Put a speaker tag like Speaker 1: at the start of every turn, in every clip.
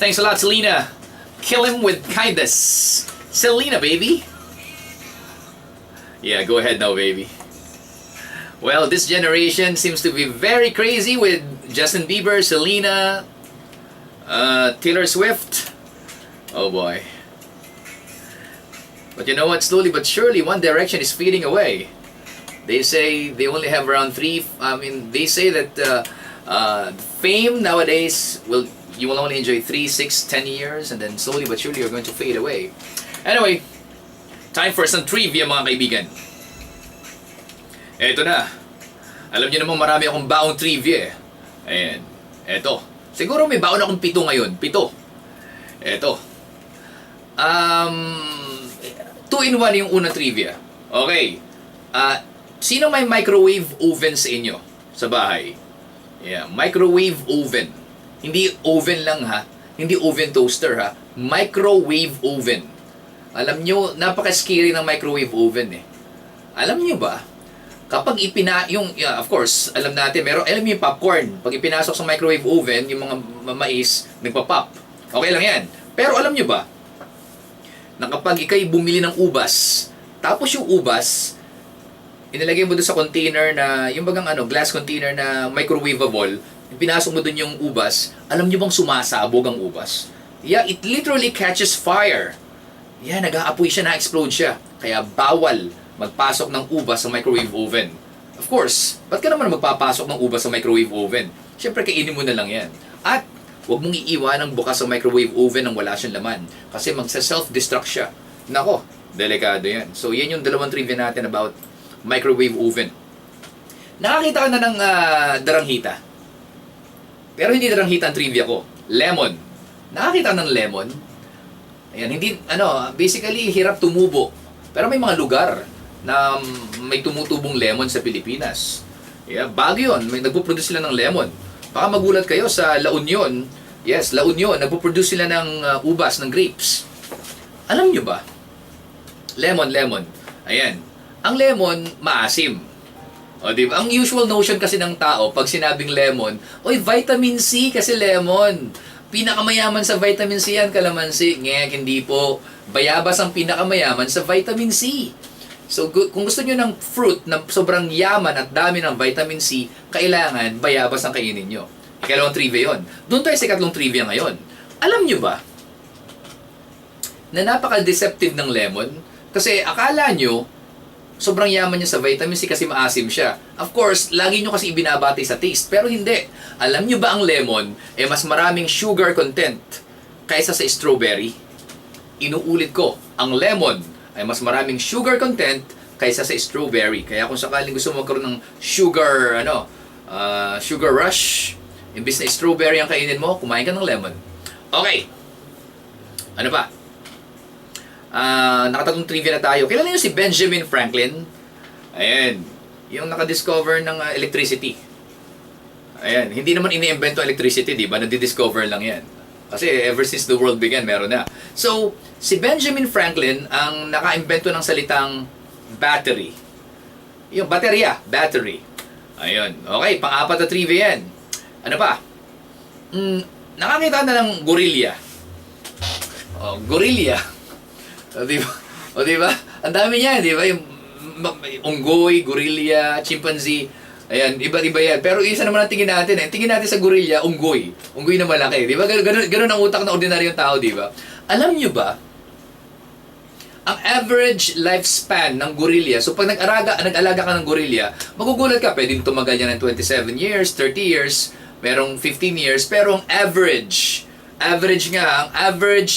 Speaker 1: Thanks a lot, Selena. Kill him with kindness. Selena, baby. Yeah, go ahead now, baby. Well, this generation seems to be very crazy with Justin Bieber, Selena, Taylor Swift. Oh boy. But you know what? Slowly but surely, One Direction is fading away. They say they only have around they say that fame nowadays you will only enjoy 3, 6, 10 years, and then slowly but surely you're going to fade away. Anyway, time for some trivia, mga kaibigan. Eto na. Alam niyo namang marami akong baong trivia eh. Ayan. Eto. Siguro may baon akong 7 ngayon. 7. Eto. 2-in-1 yung unang trivia. Okay. Sino may microwave oven sa inyo? Sa bahay? Yeah. Microwave oven. Hindi oven lang ha. Hindi oven toaster ha. Microwave oven. Alam nyo, napaka-scary ng microwave oven eh. Alam nyo ba? Kapag of course, alam natin, alam niyo yung popcorn, pag ipinasok sa microwave oven, yung mga mais, nagpa-pop. Okay lang yan. Pero alam niyo ba, na kapag ikay bumili ng ubas, tapos yung ubas, inilagay mo doon sa container na, yung bagang glass container na microwavable, pinasok mo doon yung ubas, alam niyo bang sumasabog ang ubas? Yeah, it literally catches fire. Yeah, nag-aapoy siya, na-explode siya. Kaya bawal magpasok ng ubas sa microwave oven. Of course, ba't ka naman magpapasok ng ubas sa microwave oven? Siyempre, kainin mo na lang yan. At huwag mong iiwan ang bukas sa microwave oven nang wala siyang laman. Kasi magsa-self-destruct siya. Nako, delikado yan. So, yan yung dalawang trivia natin about microwave oven. Nakakita ka na ng daranghita. Pero hindi daranghita ang trivia ko. Lemon. Nakakita ng lemon? Ayan, basically, hirap tumubo. Pero may mga lugar na may tumutubong lemon sa Pilipinas. Yeah, Baguio yun. Nagpo-produce sila ng lemon. Baka magulat kayo sa La Union. Yes, La Union. Nagpo-produce sila ng ubas, ng grapes. Alam nyo ba? Lemon. Ayan. Ang lemon, maasim. O, diba? Ang usual notion kasi ng tao, pag sinabing lemon, oy, vitamin C kasi lemon. Pinakamayaman sa vitamin C yan, kalamansi. Ngek, hindi po. Bayabas ang pinakamayaman sa vitamin C. So, kung gusto nyo ng fruit na sobrang yaman at dami ng vitamin C, kailangan bayabas ang kainin nyo. Ikalawang trivia yon. Doon tayo sa ikatlong trivia ngayon. Alam nyo ba na napaka-deceptive ng lemon? Kasi akala nyo, sobrang yaman niya sa vitamin C kasi maasim siya. Of course, lagi nyo kasi ibinabati sa taste. Pero hindi. Alam nyo ba ang lemon, mas maraming sugar content kaysa sa strawberry? Inuulit ko, ang lemon ay mas maraming sugar content kaysa sa strawberry. Kaya kung sakaling gusto mo magkaroon ng sugar rush, imbis na strawberry ang kainin mo, kumain ka ng lemon. Okay. Ano pa? Nakatatlong trivia na tayo. Kilala niyo si Benjamin Franklin? Ayan. Yung nakadiscover ng electricity. Ayan. Hindi naman ini-invento electricity, di ba? Nadi-discover lang yan. Kasi ever since the world began, meron na. So, si Benjamin Franklin ang naka-invento ng salitang battery. Yung baterya, battery. Ayun. Okay, pang-apat na trivia yan. Ano pa? Nakakita na ng gorilla. Gorilla. O diba? Ang dami niya, di ba? Yung unggoy, gorilla, chimpanzee. Ayan, iba-iba yan. Pero isa naman ang tingin natin eh. Tingin natin sa gorilla, unggoy. Unggoy na malaki. Di ba? Ganun ang utak ng ordinaryong tao, di ba? Alam nyo ba, ang average lifespan ng gorilla, so pag nag-alaga ka ng gorilla, magugulat ka, pwedeng tumagal yan ng 27 years, 30 years, merong 15 years, pero ang average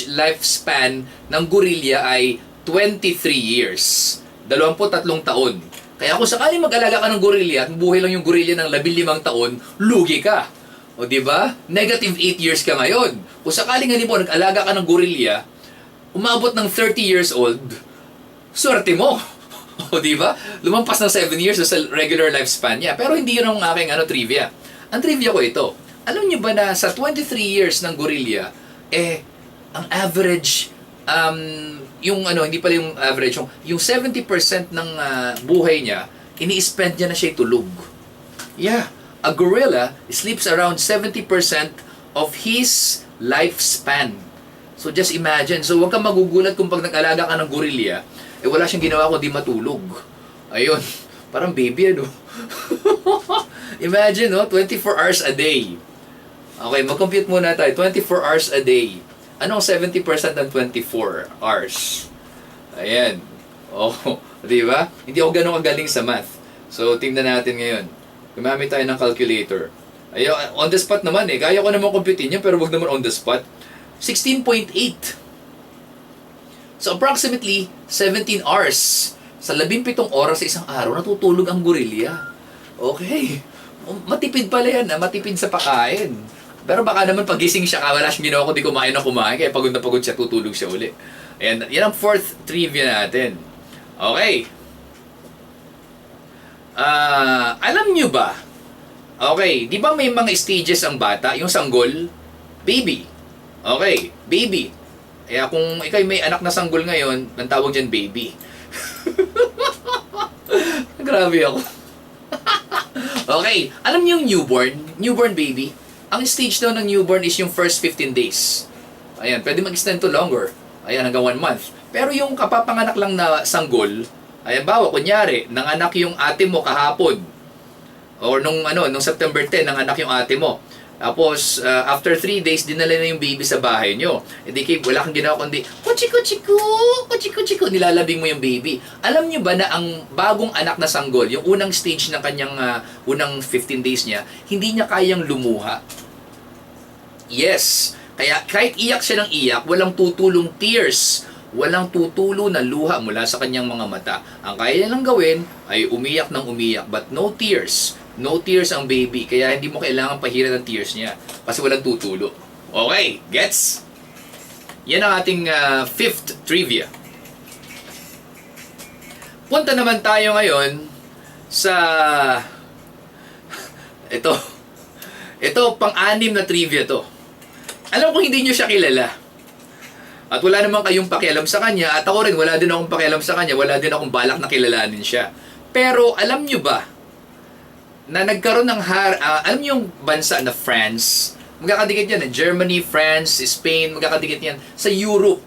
Speaker 1: lifespan ng gorilla ay 23 years. 23 taon. Kaya kung sakaling mag-alaga ka ng gorilla at buhay lang yung gorilla ng 15 taon, lugi ka. O di ba? Negative 8 years ka ngayon. Kung sakaling nag-alaga ka ng gorilla, umabot ng 30 years old, swerte mo. O di ba? Lumampas ng 7 years sa regular lifespan niya. Pero hindi yun ang aking trivia. Ang trivia ko ito. Alam niyo ba na sa 23 years ng gorilla, ang average hindi pala yung average, yung 70% ng buhay niya, ini-spend niya na siya tulog. Yeah, a gorilla sleeps around 70% of his lifespan. So just imagine. So huwag kang magugulat kung pag nag-alaga ka ng gorilla, wala siyang ginawa kundi matulog. Ayun. Parang baby, ano? Imagine, no? 24 hours a day. Okay, mag-compute muna tayo. 24 hours a day. Anong 70% ng 24 hours? Ayan. Oh, di ba? Hindi ako ganun kagaling sa math. So, tingnan natin ngayon. Gumamit tayo ng calculator. Ayun, on the spot naman eh. Kaya ko naman computein yun, pero wag naman on the spot. 16.8. So, approximately 17 hours. Sa 17 oras sa isang araw, natutulog ang gorilla. Okay. Matipid pala yan, matipid sa pakain. Pero baka naman pagising siya, wala siyang ginawa kundi kumain na kumain, kaya pagod na pagod siya, tutulog siya uli. Ayan, yan ang fourth trivia natin. Okay. Alam nyo ba? Okay, di ba may mga stages ang bata? Yung sanggol, baby. Okay, baby. Kaya kung ikaw may anak na sanggol ngayon, ang tawag dyan baby. Grabe ako. Okay, alam niyo yung newborn baby? Ang stage daw ng newborn is yung first 15 days. Ayan, pwede mag-extend to longer. Ayan, hanggang 1 month. Pero yung kapapanganak lang na sanggol, ayan, bawa, kunyari, nanganak yung ate mo kahapon. Or nung September 10, nanganak yung ate mo. Tapos, after 3 days, dinala na yung baby sa bahay nyo. E di wala kang ginawa kundi, kuchiko, nilalabing mo yung baby. Alam nyo ba na ang bagong anak na sanggol, yung unang stage ng kanyang unang 15 days niya, hindi niya kayang lumuha? Yes. Kaya kahit iyak siya ng iyak, walang tutulong tears. Walang tutulo na luha mula sa kanyang mga mata. Ang kaya niya lang gawin ay umiyak ng umiyak, but no tears. No tears ang baby, kaya hindi mo kailangan pahiran ng tears niya kasi walang tutulo. Okay, gets? Yan ang ating fifth trivia. Punta naman tayo ngayon sa ito pang-anim na trivia to. Alam ko hindi nyo siya kilala. At wala naman kayong pakialam sa kanya, at ako rin wala din akong pakialam sa kanya, wala din akong balak na kilalanin siya. Pero alam nyo ba na nagkaroon ng alam niyo yung bansa na France, magkakadikit yan, Germany, France, Spain, magkakadikit yan sa Europe,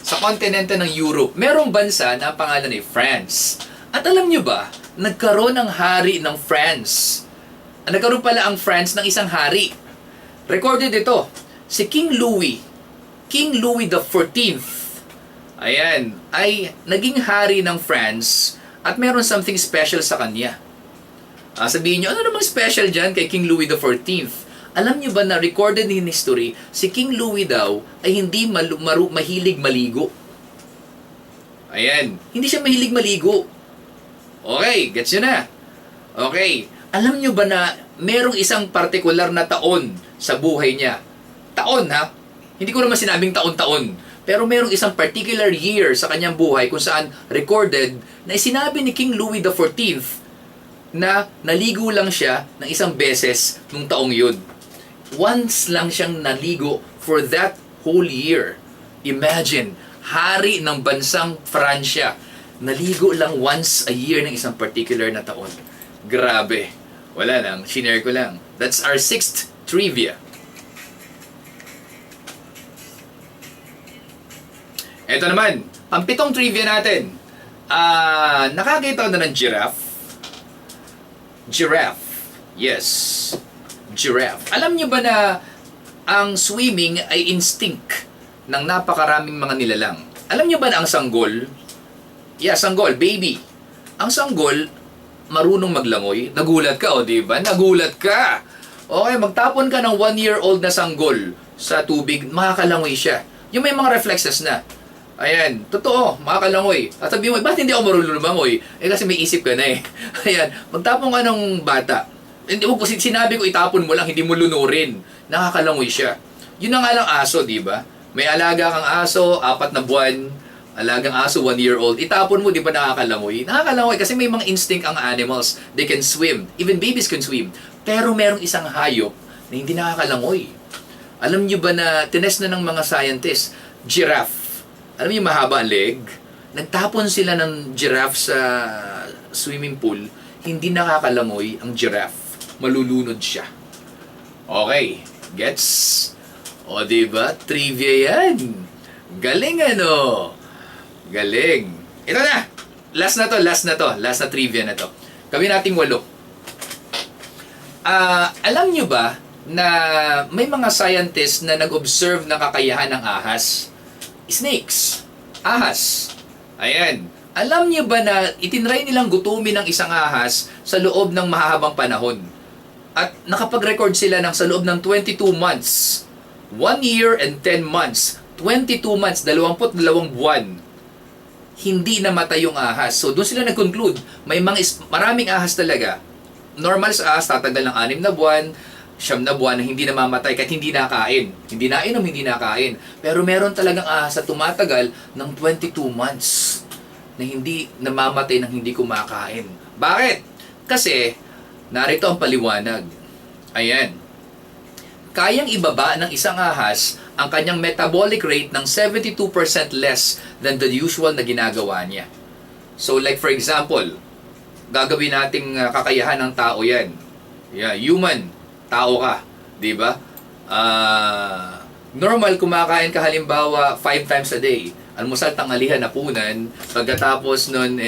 Speaker 1: sa kontinente ng Europe. Merong bansa na ang pangalan ay France. At alam niyo ba, nagkaroon ng hari ng France. Nagkaroon pala ang France ng isang hari. Recorded ito, si King Louis the 14th, ayan, ay naging hari ng France at meron something special sa kanya. Sabihin nyo, ano namang special dyan kay King Louis the 14th? Alam nyo ba na recorded in history, si King Louis daw ay hindi mahilig maligo. Ayan, hindi siya mahilig maligo. Okay, gets nyo na. Okay, alam nyo ba na merong isang partikular na taon sa buhay niya? Taon, ha? Hindi ko naman sinabing taon-taon. Pero merong isang particular year sa kanyang buhay kung saan recorded na sinabi ni King Louis the 14th na naligo lang siya ng isang beses nung taong yun. Once lang siyang naligo for that whole year. Imagine, hari ng bansang Pransya, naligo lang once a year ng isang particular na taon. Grabe. Wala lang, shinare ko lang. That's our sixth trivia. Ito naman, ang pitong trivia natin. Nakakita ko na ng giraffe. Giraffe. Yes. Giraffe. Alam niyo ba na ang swimming ay instinct ng napakaraming mga nilalang? Alam niyo ba na ang sanggol? Yeah, sanggol, baby. Ang sanggol, marunong maglangoy. Nagulat ka, di ba? Nagulat ka. Okay, magtapon ka ng 1-year-old na sanggol sa tubig, makakalangoy siya. Yung may mga reflexes na. Ayan, totoo, makakalangoy. At sabi mo, bakit hindi ako marunong lumangoy? Kasi may isip ka na eh. Ayan, magtapon ka ng bata. Hindi mo, sinabi ko itapon mo lang, hindi mo lunurin. Nakakalangoy siya. Yun na nga lang aso, di ba? May alaga kang aso, 4 na buwan, alagang aso, 1-year-old. Itapon mo, di ba nakakalangoy? Nakakalangoy kasi may mga instinct ang animals. They can swim. Even babies can swim. Pero merong isang hayop na hindi nakakalangoy. Alam niyo ba na tinest na ng mga scientists, giraffe. Alam niyo mahaba ang leg? Nagtapon sila ng giraffe sa swimming pool, hindi nakakalangoy ang giraffe. Malulunod siya. Okay, gets? O, diba? Trivia yan. Galing, ano? Galing. Ito na! Last na trivia na to. Gawin nating 8. Alam nyo ba na may mga scientists na nag-observe ng kakayahan ng ahas? Snakes. Ahas. Ayan. Alam nyo ba na itinry nilang gutumin ng isang ahas sa loob ng mahahabang panahon? At nakapag-record sila ng sa loob ng 22 months. 1 year and 10 months. 22 months, 22 buwan. Hindi namatay yung ahas. So, doon sila nag-conclude. May maraming ahas talaga. Normal sa ahas, tatagal ng 6 na buwan, 9 na buwan na hindi namamatay kahit hindi nakain. Hindi nainom, hindi nakain. Pero meron talagang ahas na tumatagal ng 22 months na hindi namamatay ng hindi kumakain. Bakit? Kasi, narito ang paliwanag. Ayan. Kayang ibaba ng isang ahas ang kanyang metabolic rate ng 72% less than the usual na ginagawa niya. So like for example, gagawin nating kakayahan ng tao yan. Yeah, human, tao ka, 'di ba? Normal kumakain ka halimbawa 5 times a day. Almusal, tanghalian, hapunan, pagkatapos nun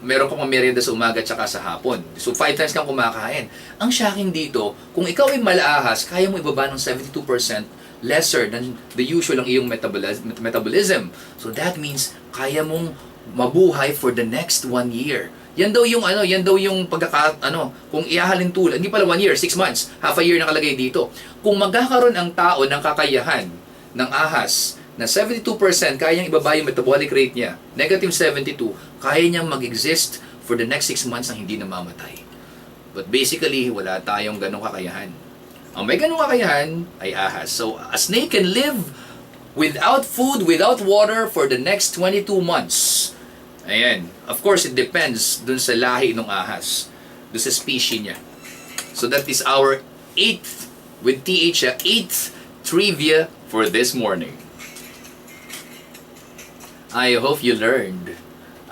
Speaker 1: meron kang merienda sa umaga at saka sa hapon. So, 5 times kang kumakain. Ang shocking dito, kung ikaw ay malaahas, kaya mo ibaba ng 72% lesser than the usual ang iyong metabolism. So, that means, kaya mong mabuhay for the next 1 year. Yan daw yung kung ihahalin tulad, hindi pala 1 year, 6 months, half a year nakalagay dito. Kung magkakaroon ang tao ng kakayahan ng ahas, na 72% kaya niyang ibaba yung metabolic rate niya, negative 72, kaya niyang mag-exist for the next 6 months nang hindi namamatay. But basically, wala tayong ganong kakayahan. Ang may ganong kakayahan ay ahas. So, a snake can live without food, without water for the next 22 months. Ayan. Of course, it depends dun sa lahi ng ahas. Dun sa species niya. So, that is our 8th, with TH, 8th trivia for this morning. I hope you learned.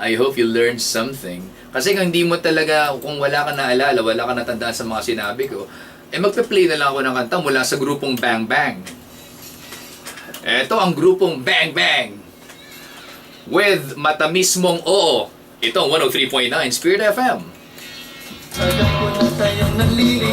Speaker 1: I hope you learned something. Kasi kung hindi mo talaga, kung wala ka naalala, wala ka natandaan sa mga sinabi ko, magpe-play na lang ako ng kanta mula sa grupong Bang Bang. Ito ang grupong Bang Bang. With Matamis Mong Oo. Ito ang 103.9 Spirit FM.
Speaker 2: Alam ko na tayong naligaw.